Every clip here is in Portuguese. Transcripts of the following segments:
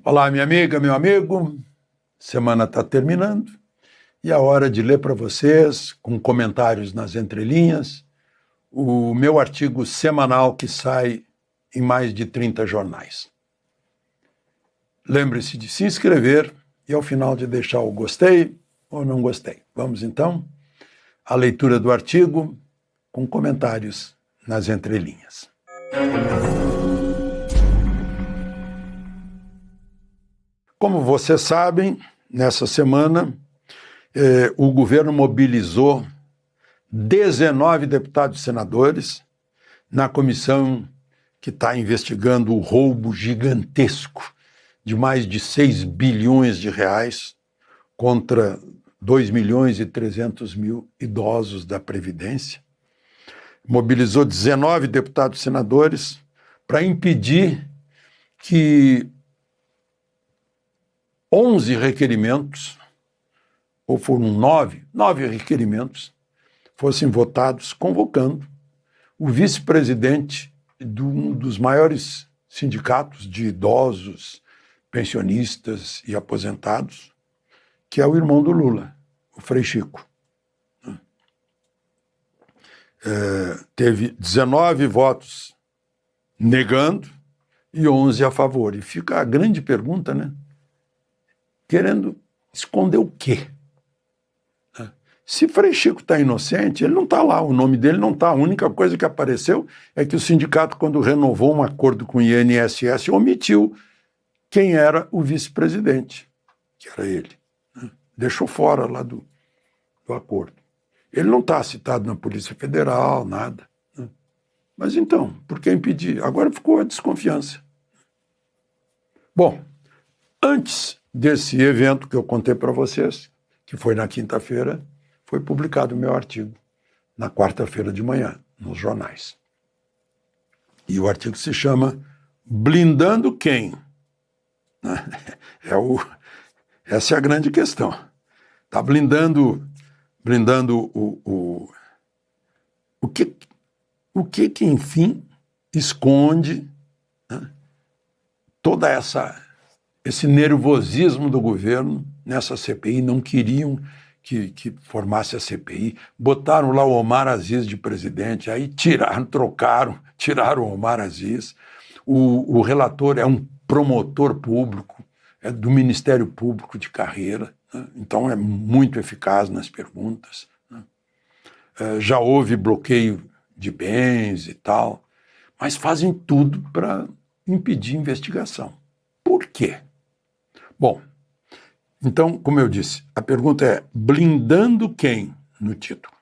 Olá, minha amiga, meu amigo. Semana está terminando e é hora de ler para vocês, com comentários nas entrelinhas, o meu artigo semanal que sai em mais de 30 jornais. Lembre-se de se inscrever e ao final de deixar o gostei ou não gostei. Vamos então à leitura do artigo com comentários nas entrelinhas. Como vocês sabem, nessa semana, o governo mobilizou 19 deputados e senadores na comissão que está investigando o roubo gigantesco de mais de 6 bilhões de reais contra 2 milhões e 300 mil idosos da Previdência. Mobilizou 19 deputados e senadores para impedir que 11 requerimentos, ou foram nove requerimentos, fossem votados convocando o vice-presidente de um dos maiores sindicatos de idosos, pensionistas e aposentados, que é o irmão do Lula, o Frei Chico. Teve 19 votos negando e 11 a favor. E fica a grande pergunta, né? Querendo esconder o quê? Se Frei Chico está inocente, ele não está lá, o nome dele não está. A única coisa que apareceu é que o sindicato, quando renovou um acordo com o INSS, omitiu quem era o vice-presidente, que era ele. Deixou fora lá do acordo. Ele não está citado na Polícia Federal, nada. Mas então, por que impedir? Agora ficou a desconfiança. Bom, antes desse evento que eu contei para vocês, que foi na quinta-feira, foi publicado o meu artigo na quarta-feira de manhã, nos jornais. E o artigo se chama Blindando Quem? Essa é a grande questão. Está blindando o que enfim, esconde, né, toda esse nervosismo do governo nessa CPI. Não queriam que formasse a CPI, botaram lá o Omar Aziz de presidente, aí tiraram o Omar Aziz. O relator é um promotor público, é do Ministério Público de carreira, né? Então é muito eficaz nas perguntas, né? Já houve bloqueio de bens e tal, mas fazem tudo para impedir investigação. Por quê? Bom, então, como eu disse, a pergunta é: blindando quem no título?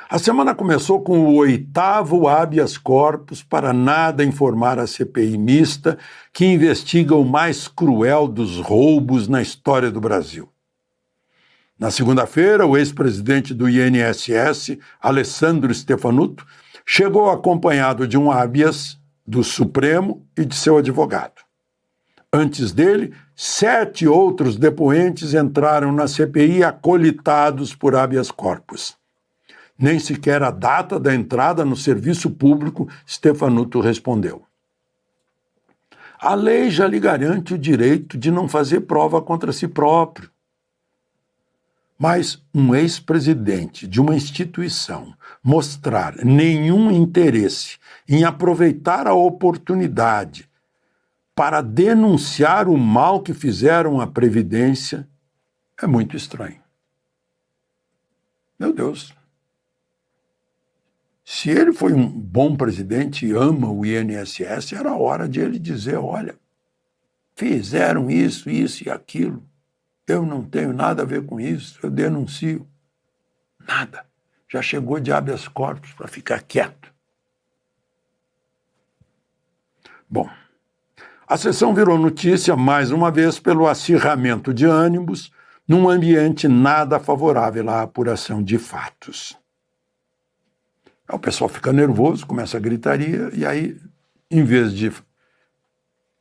A semana começou com o 8º habeas corpus para nada informar a CPI mista que investiga o mais cruel dos roubos na história do Brasil. Na segunda-feira, o ex-presidente do INSS, Alessandro Stefanuto, chegou acompanhado de um habeas do Supremo e de seu advogado. Antes dele, 7 outros depoentes entraram na CPI acolitados por habeas corpus. Nem sequer a data da entrada no serviço público, Stefanuto respondeu. A lei já lhe garante o direito de não fazer prova contra si próprio. Mas um ex-presidente de uma instituição mostrar nenhum interesse em aproveitar a oportunidade para denunciar o mal que fizeram à Previdência é muito estranho. Meu Deus! Se ele foi um bom presidente e ama o INSS, era hora de ele dizer: olha, fizeram isso e aquilo, eu não tenho nada a ver com isso, eu denuncio. Nada. Já chegou de habeas corpus para ficar quieto. Bom, a sessão virou notícia mais uma vez pelo acirramento de ânimos num ambiente nada favorável à apuração de fatos. O pessoal fica nervoso, começa a gritaria, e aí, em vez de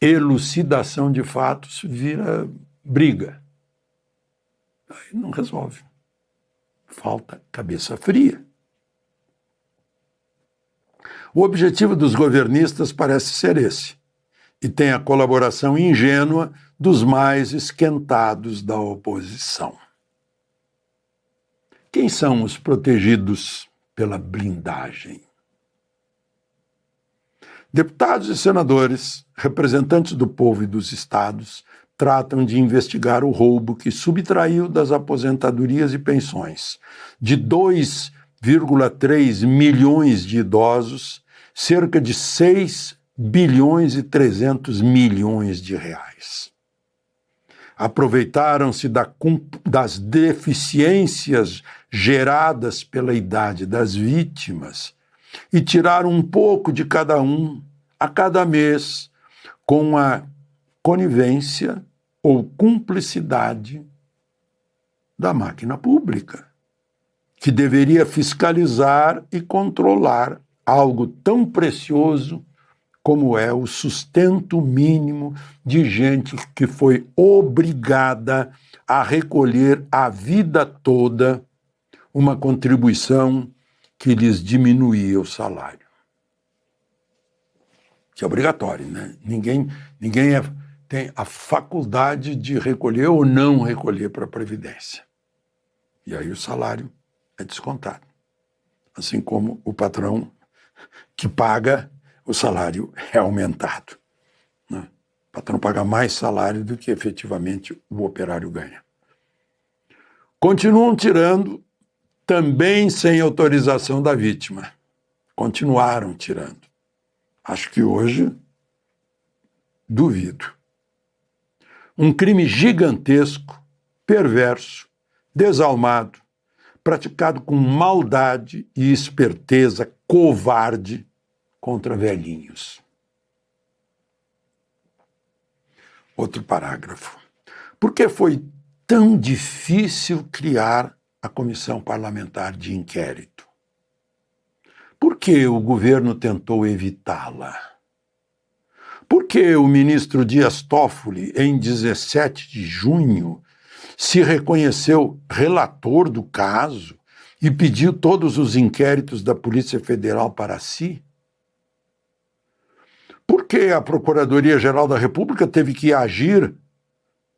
elucidação de fatos, vira briga. Aí não resolve. Falta cabeça fria. O objetivo dos governistas parece ser esse: e tem a colaboração ingênua dos mais esquentados da oposição. Quem são os protegidos pela blindagem? Deputados e senadores, representantes do povo e dos estados, tratam de investigar o roubo que subtraiu das aposentadorias e pensões de 2,3 milhões de idosos cerca de 6 bilhões e 300 milhões de reais. Aproveitaram-se das deficiências geradas pela idade das vítimas e tiraram um pouco de cada um a cada mês com a conivência ou cumplicidade da máquina pública, que deveria fiscalizar e controlar algo tão precioso como é o sustento mínimo de gente que foi obrigada a recolher a vida toda uma contribuição que lhes diminuía o salário. Que é obrigatório, né? Ninguém tem a faculdade de recolher ou não recolher para a Previdência. E aí o salário é descontado. Assim como o patrão que paga, o salário é aumentado, né? O patrão paga mais salário do que efetivamente o operário ganha. Continuam tirando, também sem autorização da vítima. Continuaram tirando. Acho que hoje, duvido. Um crime gigantesco, perverso, desalmado, praticado com maldade e esperteza covarde contra velhinhos. Outro parágrafo. Por que foi tão difícil criar a comissão parlamentar de inquérito? Por que o governo tentou evitá-la? Por que o ministro Dias Toffoli, em 17 de junho, se reconheceu relator do caso e pediu todos os inquéritos da Polícia Federal para si? Por que a Procuradoria-Geral da República teve que agir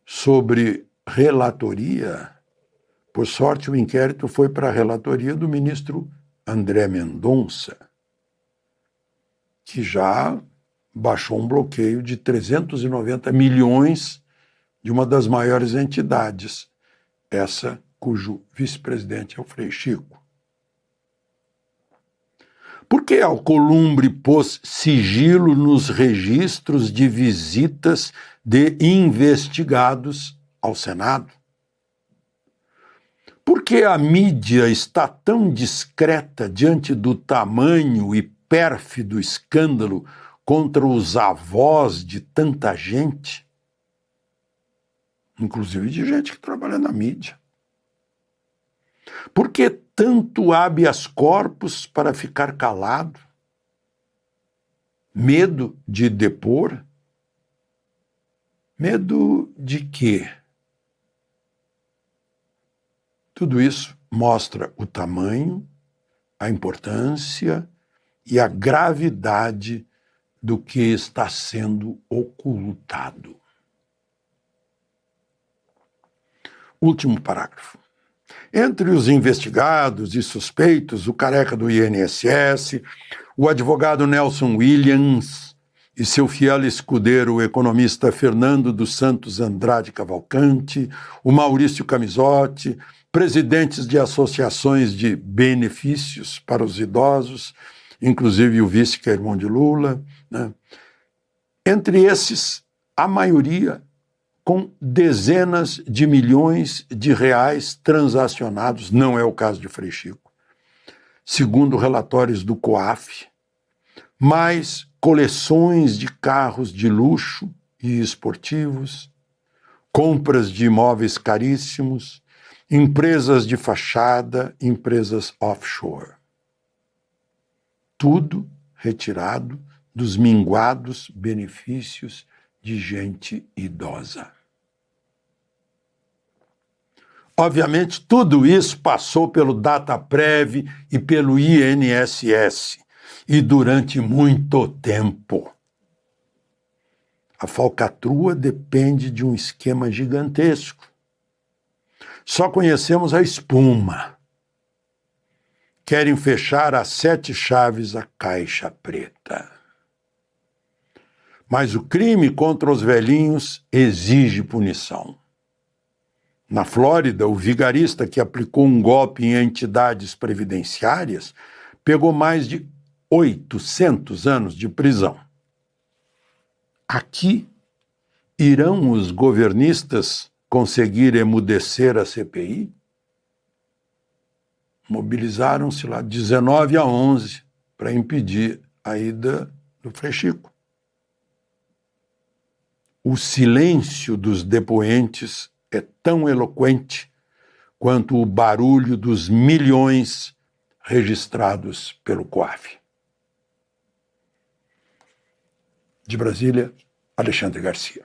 sobre relatoria? Por sorte, o inquérito foi para a relatoria do ministro André Mendonça, que já baixou um bloqueio de 390 milhões de uma das maiores entidades, essa cujo vice-presidente é o Frei Chico. Por que Alcolumbre pôs sigilo nos registros de visitas de investigados ao Senado? Por que a mídia está tão discreta diante do tamanho e pérfido escândalo contra os avós de tanta gente? Inclusive de gente que trabalha na mídia. Por que tanto habeas corpus para ficar calado? Medo de depor? Medo de quê? Tudo isso mostra o tamanho, a importância e a gravidade do que está sendo ocultado. Último parágrafo. Entre os investigados e suspeitos, o careca do INSS, o advogado Nelson Williams e seu fiel escudeiro, o economista Fernando dos Santos Andrade Cavalcante, o Maurício Camisotti, presidentes de associações de benefícios para os idosos, inclusive o vice que é irmão de Lula, né? Entre esses, a maioria com dezenas de milhões de reais transacionados, não é o caso de Frei Chico, segundo relatórios do COAF, mais coleções de carros de luxo e esportivos, compras de imóveis caríssimos, empresas de fachada, empresas offshore. Tudo retirado dos minguados benefícios de gente idosa. Obviamente, tudo isso passou pelo Dataprev e pelo INSS, e durante muito tempo. A falcatrua depende de um esquema gigantesco. Só conhecemos a espuma. Querem fechar às 7 chaves a caixa preta. Mas o crime contra os velhinhos exige punição. Na Flórida, o vigarista que aplicou um golpe em entidades previdenciárias pegou mais de 800 anos de prisão. Aqui, irão os governistas conseguir emudecer a CPI? Mobilizaram-se lá 19-11 para impedir a ida do Frei Chico. O silêncio dos depoentes é tão eloquente quanto o barulho dos milhões registrados pelo COAF. De Brasília, Alexandre Garcia.